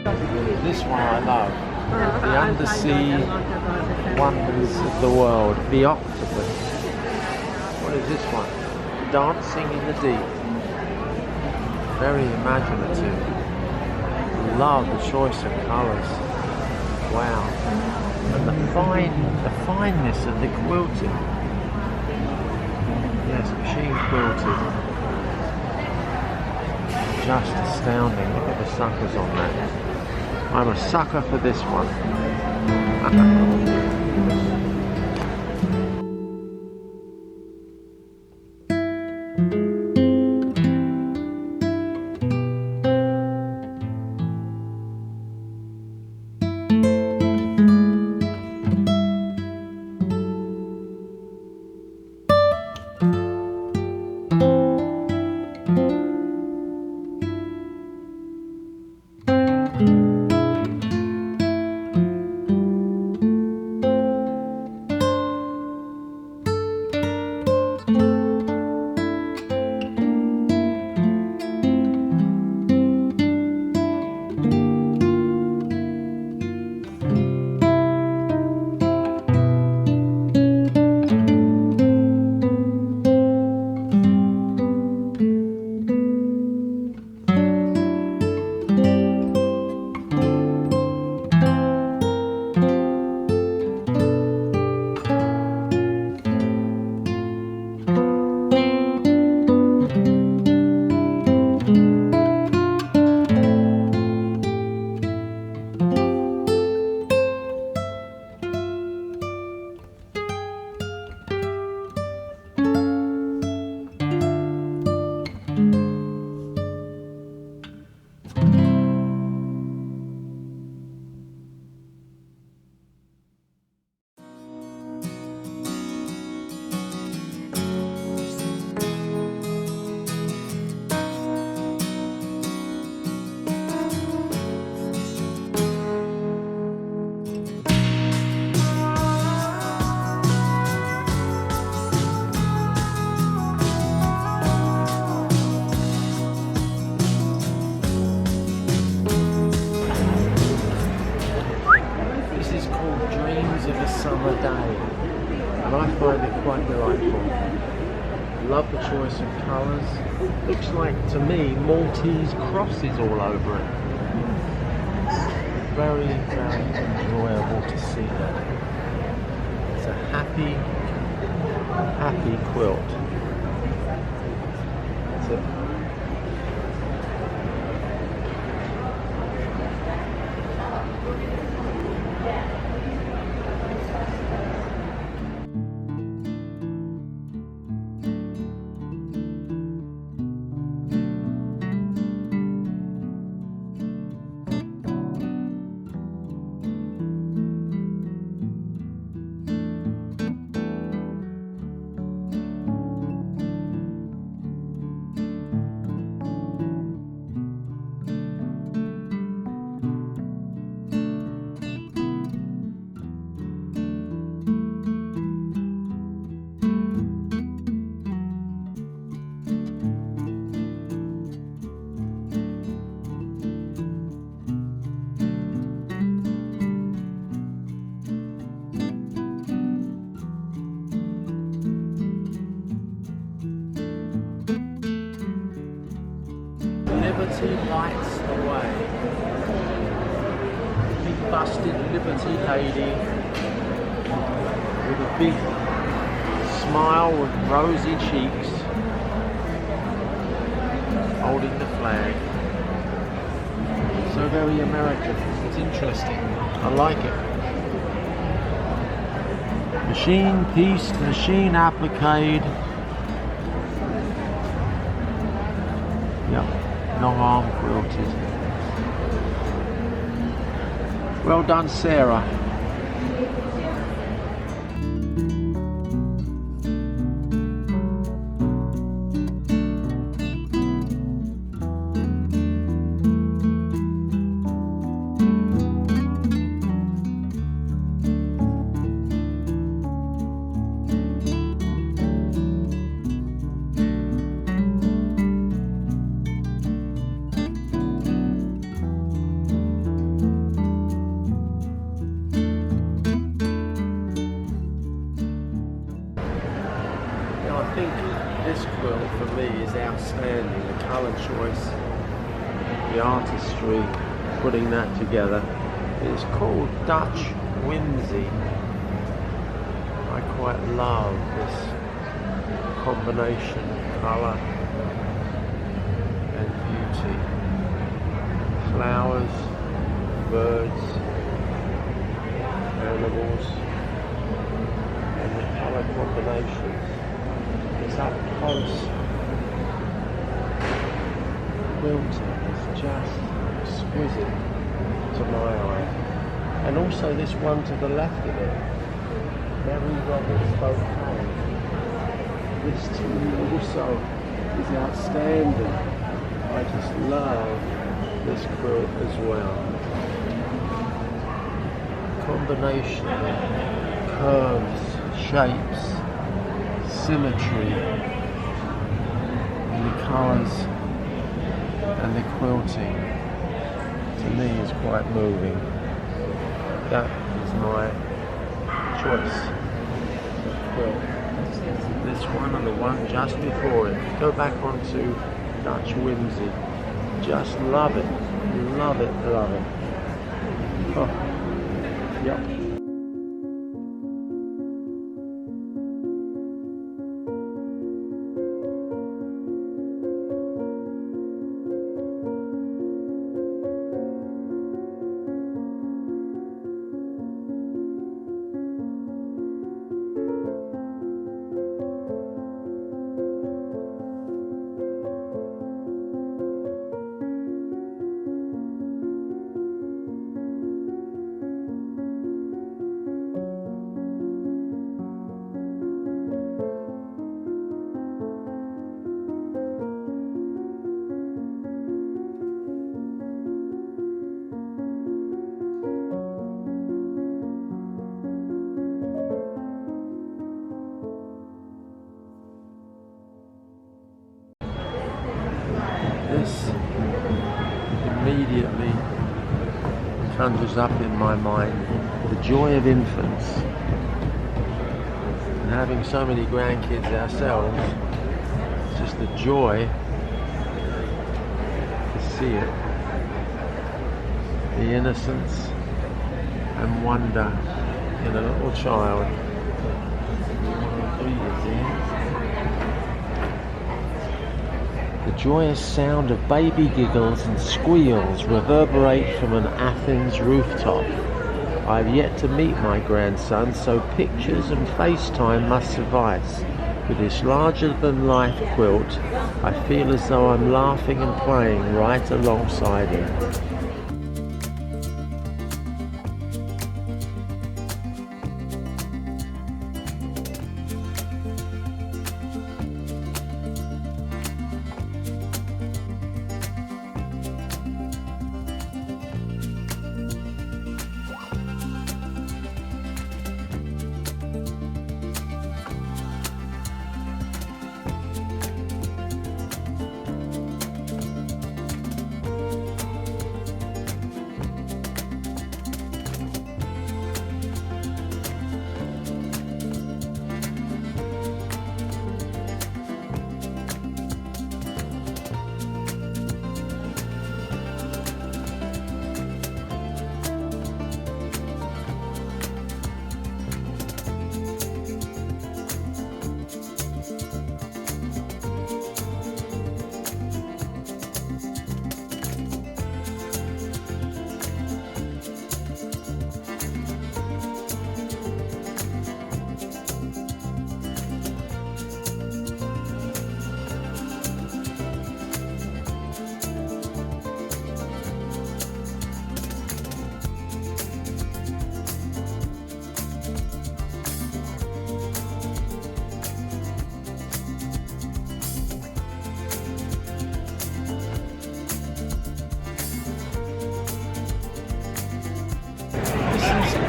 This one I love. The undersea wonders of the world. The octopus. What is this one? Dancing in the deep. Very imaginative. Love the choice of colours. Wow. And the fineness of the quilting. Yes, machine quilted. Just astounding. Look at the suckers on that. I'm a sucker for this one. Summer day, and I find it quite delightful. Love the choice of colours. Looks like to me Maltese crosses all over it. It's very, very enjoyable to see that. It's a happy quilt. That's it. Liberty lights the way. Big busted Liberty lady with a big smile with rosy cheeks, holding the flag. So very American. It's interesting. I like it. Machine pieced, machine appliqued. Yep. Long arm quilted. Well done, Sarah. I think this quilt for me is outstanding. The colour choice, the artistry, putting that together. It's called Dutch Whimsy. I quite love this combination of colour and beauty. Flowers, birds, animals, and the colour combinations. It's up close. Quilting is just exquisite to my eye. And also this one to the left of it, Mary Roberts bouquet. This to me also is outstanding. I just love this quilt as well. Combination of curves, shapes, symmetry, and the colours and the quilting, to me, is quite moving. That is my choice of quilt. This one and the one just before it. Go back onto Dutch Whimsy. Just love it. Love it, love it. Oh. Yep. This immediately conjures up in my mind the joy of infants. And having so many grandkids ourselves, it's just a joy to see it. The innocence and wonder in a little child. The joyous sound of baby giggles and squeals reverberate from an Athens rooftop. I've yet to meet my grandson, so pictures and FaceTime must suffice. With this larger-than-life quilt, I feel as though I'm laughing and playing right alongside him.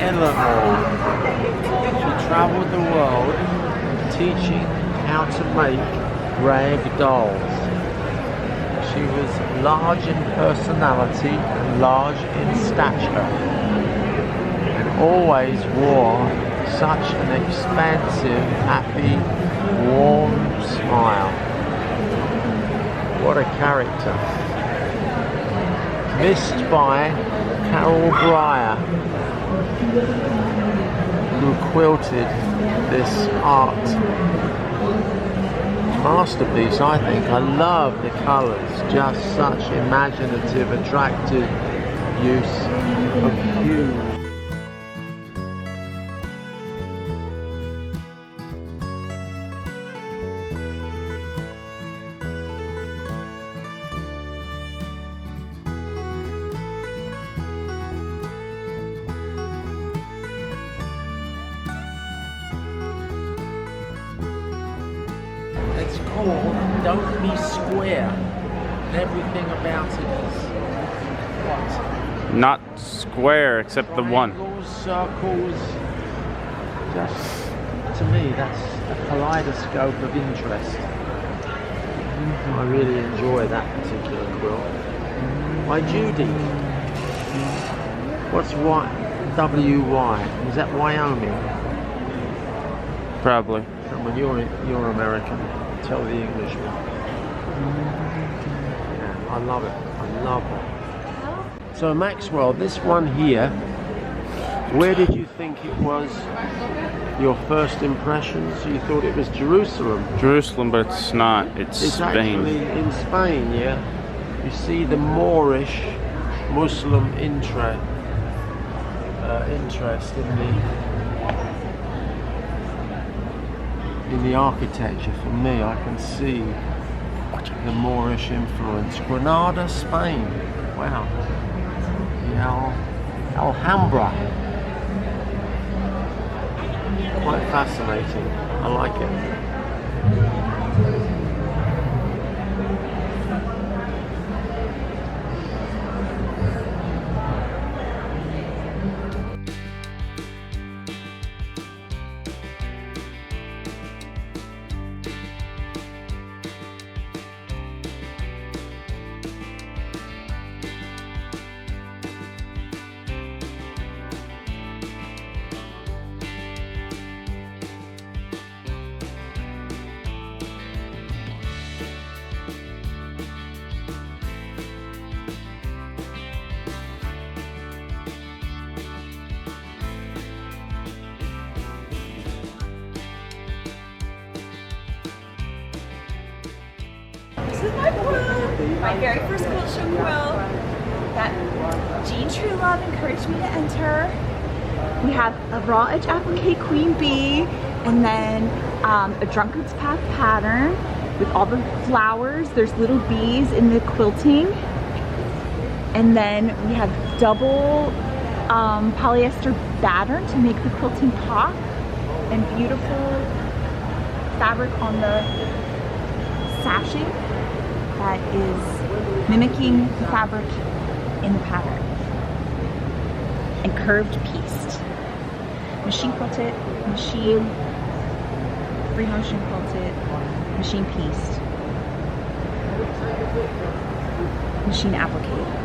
Eleanor. She traveled the world teaching how to make rag dolls. She was large in personality and large in stature, and always wore such an expansive, happy, warm character. Missed by Carol Breyer, who quilted this art masterpiece, I think. I love the colours, just such imaginative, attractive use of hue. It's called Don't Be Square. Everything about it is what? Not square, except the one. Triangles, circles. Just, to me, that's a kaleidoscope of interest. I really enjoy that particular quilt. By Judy. What's W-Y? Is that Wyoming? Probably. When you're American, tell the Englishman. Yeah, I love it. I love it. So Maxwell, this one here, where did you think it was? Your first impressions? You thought it was Jerusalem. Jerusalem, but it's not. It's Spain. Actually in Spain, yeah. You see the Moorish Muslim interest in the architecture. For me, I can see the Moorish influence. Granada, Spain. Wow. The Alhambra. Quite fascinating. I like it. This is my quilt, my very first quilt show quilt that Jean Truelove encouraged me to enter. We have a raw edge applique queen bee, and then a drunkard's path pattern with all the flowers. There's little bees in the quilting, and then we have double polyester batter to make the quilting pop, and beautiful fabric on the sashing that is mimicking the fabric in the pattern, and curved pieced. Machine quilted, machine free motion quilted, machine pieced, machine applique.